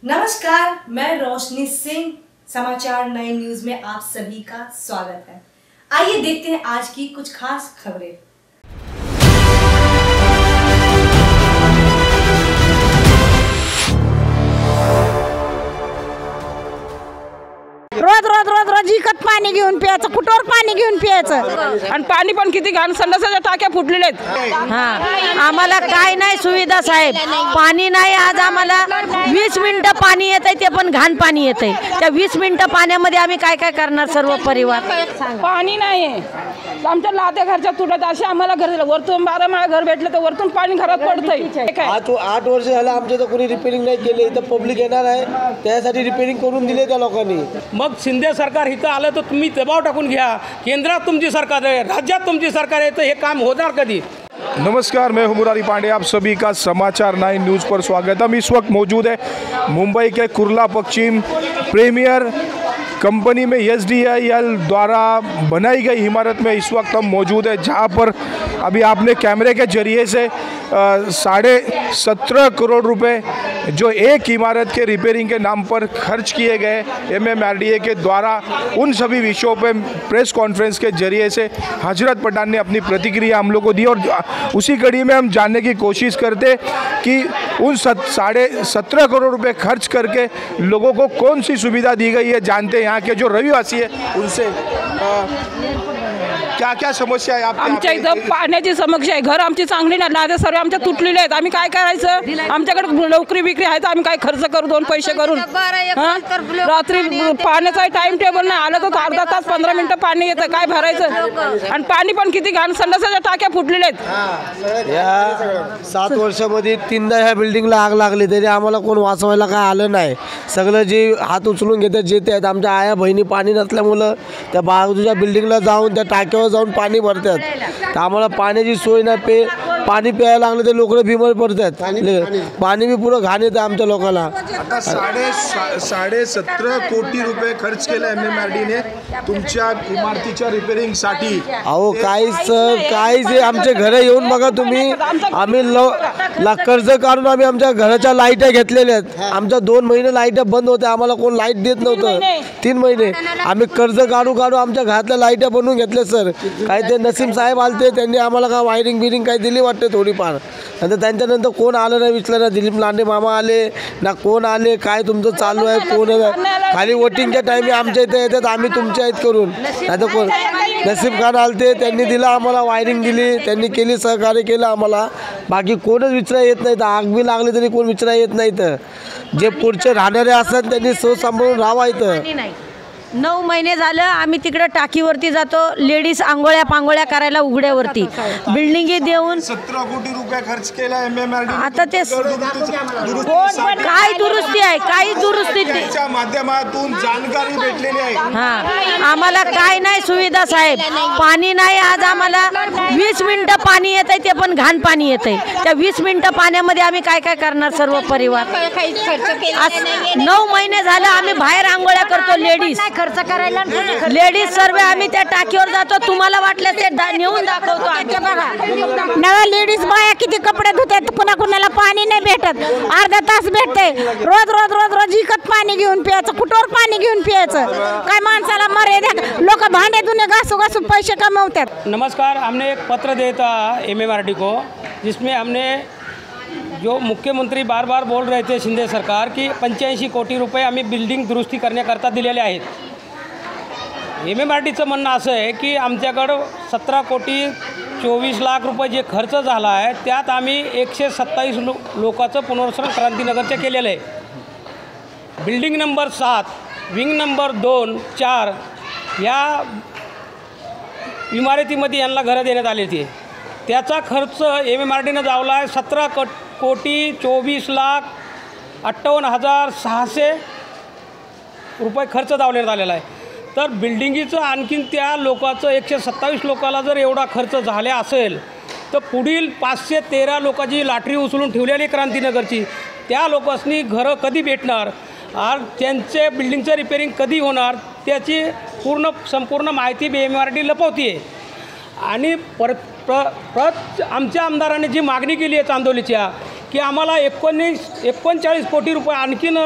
नमस्कार, मैं रोशनी सिंह। समाचार 9 न्यूज में आप सभी का स्वागत है। आइए देखते हैं आज की कुछ खास खबरें। रोज विकत पाणी घेऊन प्यायचं, कुठवर पाणी घेऊन प्यायचं आणि पाणी पण किती घाण, संडासाच्या टाक्या फुटलेल्या आहेत। हा, आम्हाला काय नाही सुविधा साहेब, पाणी नाही। आज आम्हाला 20 मिनिटं पाणी येतंय, ते पण घाण पाणी येतंय। त्या 20 मिनिटं पाण्यामध्ये आम्ही काय काय करणार सर्व परिवार? पाणी नाही, आमच्या लाद्या घरच्या तुटत असे आम्हाला घर दिलं। वरतून 12 माळा घर भेटलं तर वरतून पाणी घरात पडतंय। 8 वर्ष झालं आमच्या तर कोणी रिपेअरिंग नाही केले। इथं पब्लिक येणार आहे, त्यासाठी रिपेअरिंग करून दिले त्या लोकांनी। मग शिंदे सरकार इथं आलं तर तुम्ही दबाव टाकून घ्या। केंद्रात तुमची सरकार आहे, राज्यात तुमची सरकार आहे, तर हे काम होणार कधी? नमस्कार, मैं हूं मुरारी पांडे। आप सभी का समाचार 9 न्यूज़ पर स्वागत। हम इस वक्त मौजूद है मुंबई के कुर्ला पश्चिम प्रीमियर कंपनी में SDIL द्वारा बनाई गई इमारत में इस वक्त हम मौजूद है, जहां पर अभी आपने कैमरे के जरिए से 17.5 करोड़ रुपए जो एक इमारत के रिपेयरिंग के नाम पर खर्च किए गए MMRDA के द्वारा, उन सभी विषयों पर प्रेस कॉन्फ्रेंस के जरिए से हजरत पठान ने अपनी प्रतिक्रिया हम लोग को दी। और उसी कड़ी में हम जानने की कोशिश करते कि उन 17.5 करोड़ रुपए खर्च करके लोगों को कौन सी सुविधा दी गई है। जानते हैं यहाँ के जो रहिवासी है उनसे क्या क्या समस्या आहे? आमच्या इथं पाण्याची समस्या आहे। घर आमची चांगली नाही, लाद्या सर्व आमच्या तुटलेले आहेत। आम्ही काय करायचं? आमच्याकडे नोकरी बिक्री आहे तर आम्ही काय खर्च करू 2 पैसे करून? रात्री पाण्याचा टाइम टेबल नाही, आलं तर अर्धा तास 15 मिनिटं पाणी येतं, काय भरायचं? आणि पाणी पण किती घाण, संडासाच्या टाक्या फुटलेल्या आहेत। या 7 वर्षामध्ये 3दा ह्या बिल्डिंगला आग लागली, तरी आम्हाला कोण वाचवायला काय आलं नाही। सगळं जे हात उचलून घेतात जे ते आहेत, आमच्या आया बहिणी पाणी नसल्यामुळं त्या बाजूच्या बिल्डिंगला जाऊन त्या टाक्यावर जाऊन पाणी भरतात। तर आम्हाला पाण्याची सोय नाही, पाणी प्यायला लागलं तर लोक बिमार पडतात। पाणी बी पुरं घाण येतं आमच्या लोकांना। आता 17.5 कोटी रुपये खर्च केले MMRD ने तुमच्या इमारतीच्या रिपेअरिंगसाठी। अहो काहीच आमचे घरं येऊन बघा तुम्ही। आम्ही कर्ज काढून आम्ही आमच्या घराच्या लाईटा घेतलेल्या आहेत। आमच्या 2 महिने लाईटा बंद होत्या, आम्हाला कोण लाईट देत नव्हतं। 3 महिने आम्ही कर्ज काढू आमच्या घरातल्या लाईटा बनवून घेतल्या सर। काय ते नसीम साहेब आलते, त्यांनी आम्हाला काय वायरिंग बिरिंग काही दिली वाटते थोडीफार। नंतर त्यांच्यानंतर कोण आलं नाही, विचारलं दिलीप लांडे मामा आले ना, कोण आले, काय तुमचं चालू आहे, कोण खाली वोटिंगच्या टाईमी आमच्या इथे येतात, आम्ही तुमच्या आहेत करून। नाही तर कोण नसीम खान आलते, त्यांनी दिला आम्हाला वायरिंग दिली, त्यांनी केली, सहकार्य केलं आम्हाला। बाकी कोणच विचारा येत नाही। तर आग बी लागली तरी कोण विचारा येत नाही। तर जे पुढचे राहणारे असतात त्यांनी सोच सांभाळून राहायचं। 9 महिने झालं आम्ही तिकडे टाकीवरती जातो, लेडीज आंघोळ्या पांघोळ्या करायला उघड्यावरती बिल्डिंगी देऊन 17 कोटी रुपये खर्च केला MMRD। आता ते काय दुरुस्ती आहे, काही दुरुस्ती त्याच्या माध्यमातून जानकारी भेटलेली आहे। हा, आम्हाला काय नाही सुविधा साहेब, पाणी नाही। आज आम्हाला 20 मिनिटं पाणी येतंय, ते पण घाण पाणी येतंय। त्या 20 मिनिटं पाण्यामध्ये आम्ही काय काय करणार सर्व परिवार? 9 महिने झालं आम्ही बाहेर आंघोळ्या करतो, लेडीज खर्च करायला, लेडीज सर्व आम्ही त्या टाकीवर जातो। तुम्हाला वाटलं ते नेऊन दाखवतो। नव्या लेडीज बाया किती कपडे धुतात, कुणाला पाणी नाही भेटत, अर्धा तास भेटते। रोज विकत पाणी घेऊन प्यायचं, कुठवर पाणी घेऊन प्यायचं? काय माणसाला मर्यादा? लोक भांडे धुणे घासू पैसे कमवतात। नमस्कार, हमने एक पत्र दिया था MMRD को, जिसमें हमने जो मुख्यमंत्री बार बार बोल रहे थे शिंदे सरकार की 85 कोटी रुपये आम्ही बिल्डिंग दुरुस्ती करण्याकरता दिलेले आहेत। MMRDचं म्हणणं असं आहे की आमच्याकडं 17 कोटी 24 लाख रुपये जे खर्च झाला आहे, त्यात आम्ही 127 लोकांचं पुनर्वसन क्रांतीनगरचं केलेलं आहे। बिल्डिंग नंबर 7, विंग नंबर 2, 4 या इमारतीमध्ये यांना घरं देण्यात आली होती। त्याचा खर्च MMRDनं जावला आहे 17 कोटी 24 लाख 58,600 रुपये खर्च दावण्यात आलेला आहे। तर बिल्डिंगीचं आणखीन त्या लोकांचं 127 लोकांना जर एवढा खर्च झाला असेल, तर पुढील 513 लोकांची लाटरी उचलून ठेवलेली क्रांतीनगरची, त्या लोकांनी घरं कधी भेटणार आणि त्यांचे बिल्डिंगचं रिपेअरिंग कधी होणार, त्याची संपूर्ण माहिती MMRD लपवते आहे। आणि आमच्या आमदारांनी जी मागणी केली आहे चांदोलीच्या की आम्हाला 39 कोटी रुपये आणखीन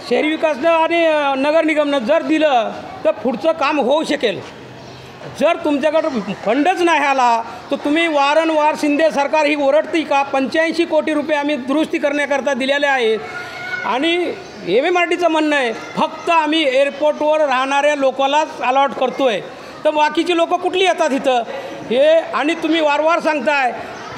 शहरी विकासनं आणि नगर निगमनं जर दिलं तर पुढचं काम होऊ शकेल. जर तुमच्याकडं फंडच नाही आला तर तुम्ही वारंवार शिंदे सरकार ही ओरडती का 85 कोटी रुपये आम्ही दुरुस्ती करण्याकरता दिलेले आहेत. आणि MMRDचं म्हणणं आहे फक्त आम्ही एअरपोर्टवर राहणाऱ्या लोकांनाच अलॉट करतो आहे, तर बाकीची लोकं कुठली येतात इथं हे. आणि तुम्ही वारंवार सांगताय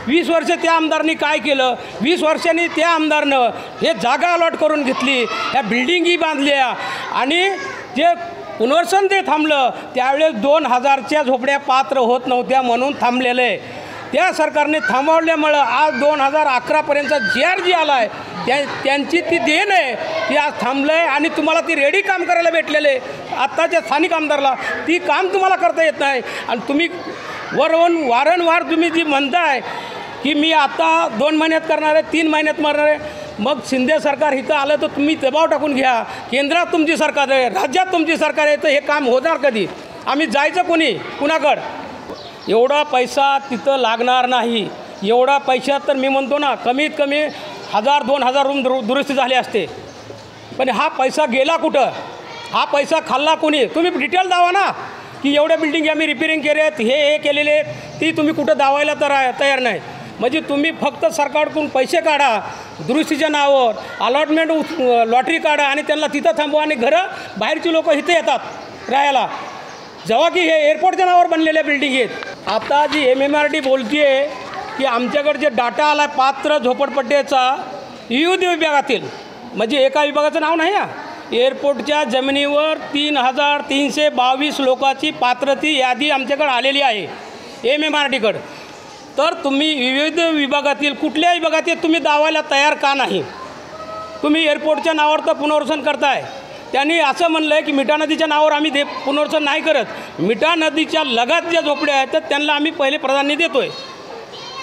20 वर्ष त्या आमदारांनी काय केलं. 20 वर्षांनी त्या आमदारनं हे जागा अलॉट करून घेतली, ह्या बिल्डिंगी बांधल्या आणि जे पुनर्वसन ते थांबलं त्यावेळेस 2000च्या झोपड्या पात्र होत नव्हत्या म्हणून थांबलेलं आहे. त्या सरकारने थांबवल्यामुळं आज 2011पर्यंतचा GRG आला आहे त्यांची ती देण आहे ती आज थांबलं आहे. आणि तुम्हाला ती रेडी काम करायला भेटलेलं आहे आत्ताच्या स्थानिक आमदारला, ती काम तुम्हाला करता येत नाही. आणि तुम्ही वारंवार तुम्ही जी म्हणताय की मी आता 2 महिन्यात करणार आहे, 3 महिन्यात मारणार आहे, मग शिंदे सरकार इथं आलं तर तुम्ही दबाव टाकून घ्या. केंद्रात तुमची सरकार आहे, राज्यात तुमची सरकार आहे, तर हे काम होणार कधी. आम्ही जायचं कुणाकडं. एवढा पैसा तिथं लागणार नाही. एवढा पैशात तर मी म्हणतो ना कमीत कमी 1000-2000 रूम दुरुस्ती झाले असते. पण हा पैसा गेला कुठं, हा पैसा खाल्ला कोणी. तुम्ही डिटेल दावा ना की एवढ्या बिल्डिंग आम्ही रिपेअरिंग केले आहेत, हे केलेले आहेत, ती तुम्ही कुठं दावायला तयार नाही. म्हणजे तुम्ही फक्त सरकारकडून पैसे काढा दुरुस्तीच्या नावावर, अलॉटमेंट लॉटरी काढा आणि त्यांना तिथं थांबवा आणि घरं बाहेरची लोकं इथं येतात राहायला, जेव्हा की हे एअरपोर्टच्या नावावर बनलेल्या बिल्डिंग आहेत. आता जी MMRD बोलते आहे की आमच्याकडे जे डाटा आला आहे पात्र झोपडपट्ट्याचा विविध विभागातील, म्हणजे एका विभागाचं नाव नाही हा, एअरपोर्टच्या जमिनीवर 3322 लोकांची पात्रती यादी आमच्याकडे आलेली आहे MMRDकडं. तर तुम्ही विविध विभागातील कुठल्या विभागातील तुम्ही दावायला तयार का नाही. तुम्ही एअरपोर्टच्या नावावर तर पुनर्वसन करताय. त्यांनी असं म्हणलं आहे की मिठा नदीच्या नावावर आम्ही पुनर्वसन नाही करत, मिठा नदीच्या लगत ज्या झोपड्या आहेत तर त्यांना आम्ही पहिले प्राधान्य देतो आहे.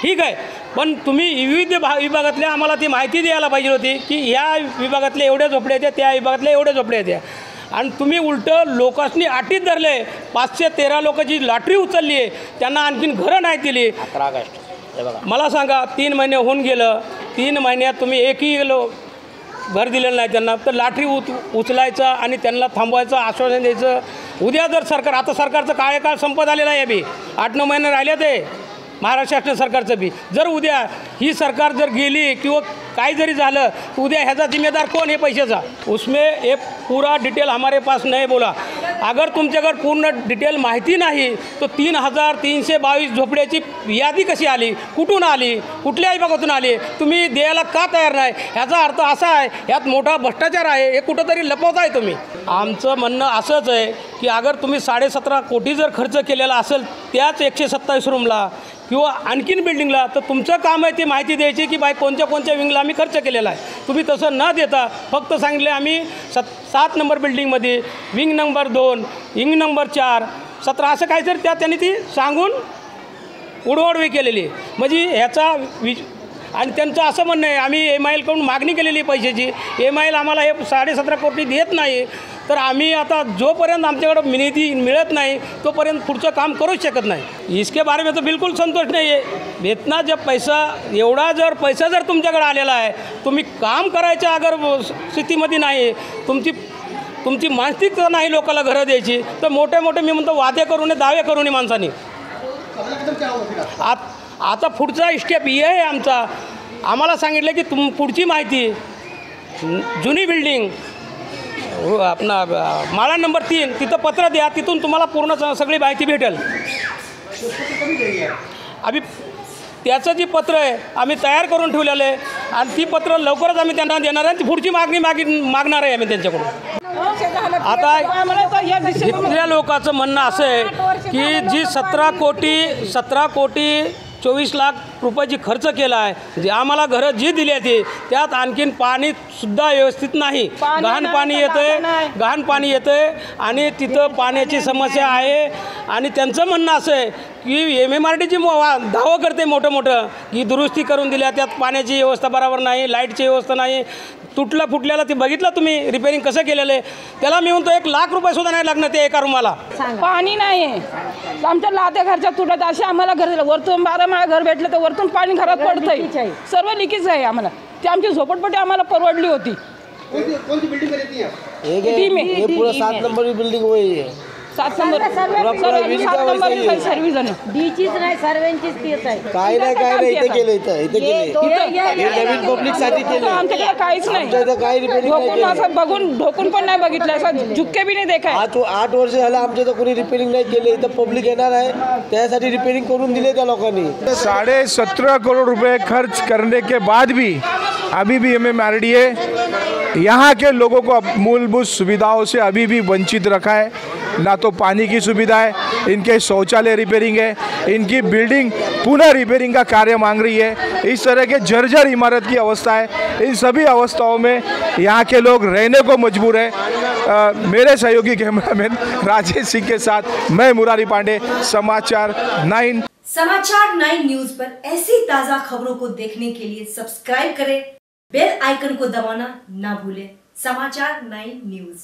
ठीक आहे, पण तुम्ही विविध विभागातल्या आम्हाला ती माहिती द्यायला पाहिजे होती की ह्या विभागातल्या एवढ्या झोपड्या येत्या, त्या विभागातल्या एवढ्या झोपड्या येत्या. आणि तुम्ही उलटं लोकांनी अटीत धरले. 513 लोकांची लॉटरी उचलली आहे, त्यांना आणखीन घरं नाही दिली. 11 ऑगस्ट मला सांगा 3 महिने होऊन गेलं, 3 महिन्यात तुम्ही एकही घर दिलेलं नाही त्यांना. तर लॉटरी उचलायचं आणि त्यांना थांबवायचं, आश्वासन द्यायचं. उद्या जर सरकार, आता सरकारचं कार्यकाळ संपत आलेला आहे, बी 8-9 महिने राहिले ते महाराष्ट्र शासन सरकारचं बी. जर उद्या ही सरकार जर गेली किंवा काय जरी झालं तो उद्या ह्याचा जिम्मेदार कौन है पैशाचा. उसमें एक पूरा डिटेल हमारे पास नहीं बोला. अगर तुमच्याकडे पूर्ण डिटेल माहिती नाही तो 3322 झोपड्याची यादी कशी आली, कुठून आली, कुठल्या विभागातून आली, तुम्ही द्यायला का तयार नाही. ह्याचा अर्थ असा आहे ह्यात मोठा भ्रष्टाचार आहे, हे कुठंतरी लपवताय तुम्ही. आमचं म्हणणं असंच आहे की अगर तुम्ही 17.5 कोटी जर खर्च केलेला असेल त्याच 127 रूमला किंवा आणखीन बिल्डिंगला, तर तुमचं काम आहे ती माहिती द्यायची की बाय कोणत्या विंगला आम्ही खर्च केलेला आहे. तुम्ही तसं न देता फक्त सांगितले आम्ही 7 नंबर बिल्डिंगमध्ये विंग नंबर 2, विंग नंबर 4, 17 असं काहीतरी त्यांनी ती सांगून उडवडवी केलेली. म्हणजे ह्याचा आणि त्यांचं असं म्हणणं आहे आम्ही MILकडून मागणी केलेली पैशाची, MIL आम्हाला हे 17.5 कोटी देत नाही. तर आम्ही आता जोपर्यंत आमच्याकडं निधी मिळत नाही तोपर्यंत पुढचं काम करूच शकत नाही. इसके बारे में तो बिल्कुल संतोष नाही आहे. इतना जब एवढा जर पैसा जर तुमच्याकडे आलेला आहे, तुम्ही काम करायच्या अगर स्थितीमध्ये नाही, तुमची मानसिकता नाही लोकांना घरं द्यायची, तर मोठे मी म्हणतो वादे करू नये, दावे करू नये माणसांनी. आता पुढचा स्टेप हे आहे आमचा. आम्हाला सांगितलं की पुढची माहिती जुनी बिल्डिंग आपला माळा नंबर 3 तिथं पत्र द्या, तिथून तुम्हाला पूर्ण सगळी माहिती भेटेल. आम्ही त्याचं जी पत्र आहे आम्ही तयार करून ठेवलेलं आहे आणि ती पत्र लवकरच आम्ही त्यांना देणार आहे. ती पुढची मागणी मागणार आहे आम्ही त्यांच्याकडून. आता इथल्या लोकांचं म्हणणं असं आहे की जी 17 कोटी 24 लाख रुपयाची खर्च केला आहे, जे आम्हाला घरं जी दिली आहे त्यात आणखीन पाणीसुद्धा व्यवस्थित नाही. गहाण पाणी येतं आहे आणि तिथं पाण्याची समस्या आहे. आणि त्यांचं म्हणणं असं आहे की MMRDची दावं करते मोठं की दुरुस्ती करून दिल्या, त्यात पाण्याची व्यवस्था बरोबर नाही, लाईटची व्यवस्था नाही, तुटला फुटल्याला ते बघितलं तुम्ही रिपेअरिंग कसं केलेलं आहे. त्याला मी म्हणतो 1 लाख रुपये सुद्धा नाही लागणार ते एका रूमाला. पाणी नाही आमच्या लात्या घरच्या तुटत असे आम्हाला घर दिलं. वरतून 12 माळा घर भेटलं तर वरतून पाणी घरात पडतंय. सर्व लिकेज आहे आम्हाला. ते आमची झोपडपट्टी आम्हाला परवडली होती. कौन सी बिल्डिंग में रहती है? ये पूरा 7 नंबर की बिल्डिंग वही है. 7 नंबर सर्विस डीचीच नाही सर्वांचीच तीच आहे. काय नाही इथे केलं हे नवीन पब्लिक साठी केलं. आमच्याकडे काहीच नाही. काय रिपेअरिंग ढोकून असं बघून ढोकून पण नाही बघितलं, असं झुक्के बी नाही देखाय. 8 वर्ष झालं आमच्या तर कोणी रिपेअरिंग नाही केले. इथं पब्लिक येणार आहे त्यासाठी रिपेअरिंग करून दिले त्या लोकांनी. 17.5 करोड़ रुपए खर्च करने के बाद भी अभी भी MMRDA यहाँ के लोगों को मूलभूत सुविधाओं से अभी भी वंचित रखा है. ना तो पानी की सुविधा है, इनके शौचालय रिपेयरिंग है, इनकी बिल्डिंग पुनः रिपेयरिंग का कार्य मांग रही है. इस तरह के जर्जर इमारत की अवस्था है. इन सभी अवस्थाओं में यहाँ के लोग रहने को मजबूर है. मेरे सहयोगी कैमरामैन राजेश सिंह के साथ मैं मुरारी पांडे, समाचार 9. समाचार 9 न्यूज पर ऐसी ताजा खबरों को देखने के लिए सब्सक्राइब करें, बेल आइकन को दबाना ना भूलें. समाचार 9 न्यूज.